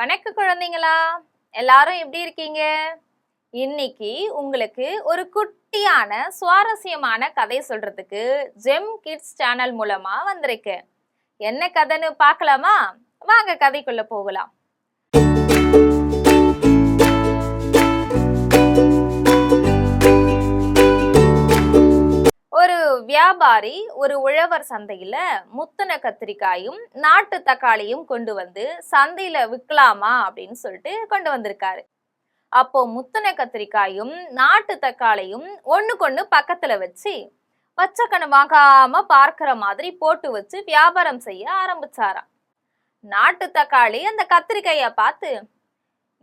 வணக்க குழந்தைங்களா, எல்லாரும் எப்படி இருக்கீங்க? இன்னைக்கு உங்களுக்கு ஒரு குட்டியான சுவாரஸ்யமான கதை சொல்றதுக்கு ஜெம் கிட்ஸ் சேனல் மூலமா வந்திருக்கேன். என்ன கதைன்னு பார்க்கலாமா? வாங்க கதைக்குள்ள போகலாம். ஒரு வியாபாரி ஒரு உழவர் சந்தையில முத்தின கத்திரிக்காயும் நாட்டு தக்காளியும் கொண்டு வந்து சந்தையில விற்கலாமா அப்படின்னு சொல்லிட்டு கொண்டு வந்திருக்காரு. அப்போ முத்தின கத்திரிக்காயும் நாட்டு தக்காளியும் ஒண்ணுக்கொண்ணு பக்கத்துல வச்சு பச்சைக்கண்ணு வாங்காம பார்க்கிற மாதிரி போட்டு வச்சு வியாபாரம் செய்ய ஆரம்பிச்சாராம். நாட்டு தக்காளி அந்த கத்திரிக்காய பார்த்து,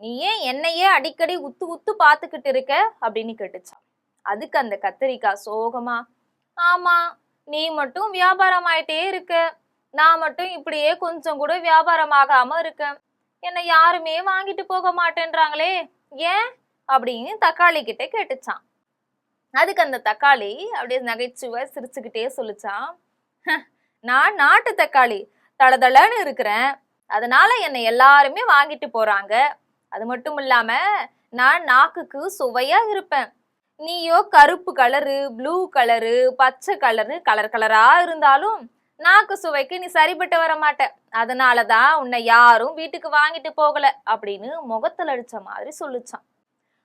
நீ ஏன் என்னையே அடிக்கடி உத்து உத்து பார்த்துக்கிட்டு இருக்க அப்படின்னு கேட்டுச்சான். அதுக்கு அந்த கத்திரிக்காய் சோகமா, ஆமா, நீ மட்டும் வியாபாரம் ஆயிட்டே இருக்க, நான் மட்டும் இப்படியே கொஞ்சம் கூட வியாபாரம் ஆகாம இருக்கேன், என்னை யாருமே வாங்கிட்டு போக மாட்டேன்றாங்களே, ஏன் அப்படின்னு தக்காளி கிட்ட கேட்டுச்சான். அதுக்கு அந்த தக்காளி அப்படியே நகைச்சுவை சிரிச்சுக்கிட்டே சொல்லிச்சான், நான் நாட்டு தக்காளி தளதளன்னு இருக்கிறேன், அதனால என்னை எல்லாருமே வாங்கிட்டு போறாங்க. அது மட்டும் இல்லாம நான் நாக்குக்கு சுவையா இருப்பேன், நீயோ கருப்பு கலரு, ப்ளூ கலரு, பச்சை கலரு, கலர் கலரா இருந்தாலும் நாக்கு சுவைக்கு நீ சரிபட்டு வர மாட்ட, அதனாலதான் உன்னை யாரும் வீட்டுக்கு வாங்கிட்டு போகல அப்படின்னு முகத்துல அடிச்ச மாதிரி சொல்லிச்சான்.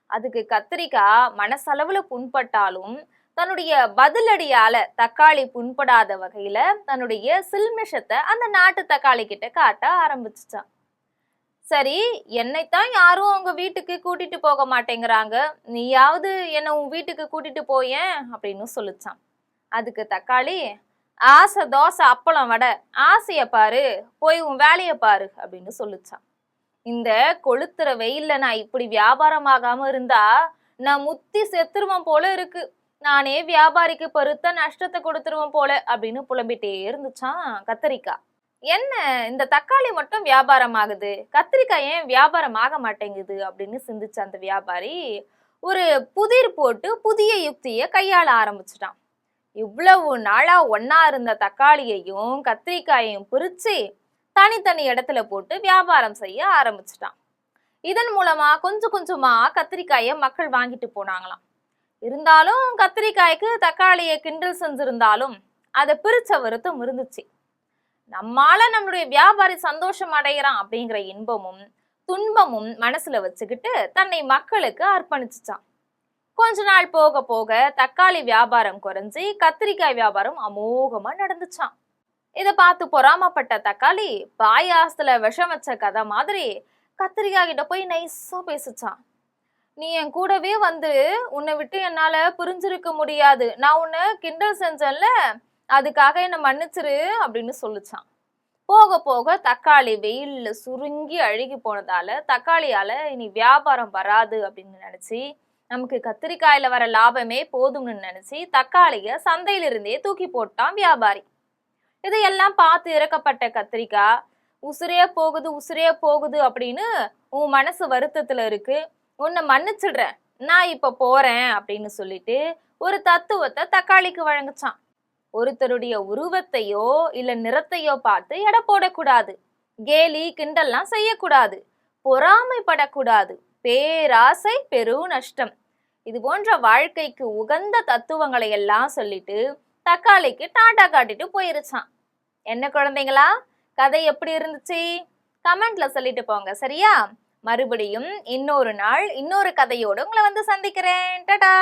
அதுக்கு கத்திரிக்காய் மனசளவுல புண்பட்டாலும் தன்னுடைய பதிலடியால தக்காளி புண்படாத வகையில தன்னுடைய சில்மிஷத்தை அந்த நாட்டு தக்காளி கிட்ட காட்ட ஆரம்பிச்சுச்சான். சரி, என்னைத்தான் யாரும் உங்க வீட்டுக்கு கூட்டிட்டு போக மாட்டேங்கிறாங்க, நீயாவது என்ன உன் வீட்டுக்கு கூட்டிட்டு போயேன் அப்படின்னு சொல்லிச்சான். அதுக்கு தக்காளி, ஆசை தோசை அப்பளம் வடை, ஆசைய பாரு, போய் உன் வேலைய பாரு அப்படின்னு சொல்லிச்சான். இந்த கொளுத்துற வெயில்ல நான் இப்படி வியாபாரம் ஆகாம இருந்தா நான் முத்தி செத்துருவேன் போல இருக்கு, நானே வியாபாரிக்கு பெருத்த நஷ்டத்தை கொடுத்துருவேன் போல அப்படின்னு புலம்பிட்டே இருந்துச்சான் கத்திரிக்காய். என்ன இந்த தக்காளி மட்டும் வியாபாரம் ஆகுது, கத்திரிக்காய் ஏன் வியாபாரம் ஆக மாட்டேங்குது அப்படின்னு சிந்திச்ச அந்த வியாபாரி ஒரு புதிர் போட்டு புதிய யுக்தியை கையாள ஆரம்பிச்சிட்டான். இவ்வளவு நாளா ஒன்னா இருந்த தக்காளியையும் கத்திரிக்காயையும் பிரிச்சு தனித்தனி இடத்துல போட்டு வியாபாரம் செய்ய ஆரம்பிச்சிட்டான். இதன் மூலமா கொஞ்சம் கொஞ்சமா கத்திரிக்காயை மக்கள் வாங்கிட்டு போனாங்களாம். இருந்தாலும் கத்திரிக்காய்க்கு தக்காளியை கிண்டல் செஞ்சிருந்தாலும் அதை பிரிச்ச வருத்தம் இருந்துச்சு. நம்மால நம்மளுடைய வியாபாரி சந்தோஷம் அடைகிறான் அப்படிங்கிற இன்பமும் துன்பமும் மனசுல வச்சுக்கிட்டு தன்னை மக்களுக்கு அர்ப்பணிச்சுச்சான். கொஞ்ச நாள் போக போக தக்காளி வியாபாரம் குறைஞ்சி கத்திரிக்காய் வியாபாரம் அமோகமா நடந்துச்சான். இதை பார்த்து பொறாமப்பட்ட தக்காளி பாயாசத்துல விஷம் வச்ச கதை மாதிரி கத்திரிக்காய் கிட்ட போய் நைஸா பேசிச்சான். நீ என் கூடவே வந்து உன்னை விட்டு என்னால புரிஞ்சிருக்க முடியாது, நான் உன்னை கிண்டல் செஞ்சேன்ல, அதுக்காக என்ன மன்னிச்சிரு அப்படின்னு சொல்லிச்சான். போக போக தக்காளி வெயில்ல சுருங்கி அழுகி போனதால தக்காளியால இனி வியாபாரம் வராது அப்படின்னு நினைச்சு, நமக்கு கத்திரிக்காயில வர லாபமே போதும்னு நினைச்சு தக்காளிய சந்தையிலிருந்தே தூக்கி போட்டான் வியாபாரி. இதையெல்லாம் பார்த்து இறக்கப்பட்ட கத்திரிக்காய், உசுரே போகுது அப்படின்னு உன் மனசு வருத்தத்துல இருக்கு, உன்னை மன்னிச்சிடுறேன், நான் இப்ப போறேன் அப்படின்னு சொல்லிட்டு ஒரு தத்துவத்தை தக்காளிக்கு வழங்குச்சான். ஒருத்தருடைய உருவத்தையோ இல்ல நிறத்தையோ பார்த்து எடை போடக்கூடாது, கேலி கிண்டல்லாம் செய்யக்கூடாது, பொறாமைப்படக்கூடாது, பேராசை பெரு நஷ்டம், இது போன்ற வாழ்க்கைக்கு உகந்த தத்துவங்களை எல்லாம் சொல்லிட்டு தக்காளிக்கு டாட்டா காட்டிட்டு போயிருச்சான். என்ன குழந்தைங்களா, கதை எப்படி இருந்துச்சு? கமெண்ட்ல சொல்லிட்டு போங்க, சரியா? மறுபடியும் இன்னொரு நாள் இன்னொரு கதையோடு உங்களை வந்து சந்திக்கிறேன். டாடா.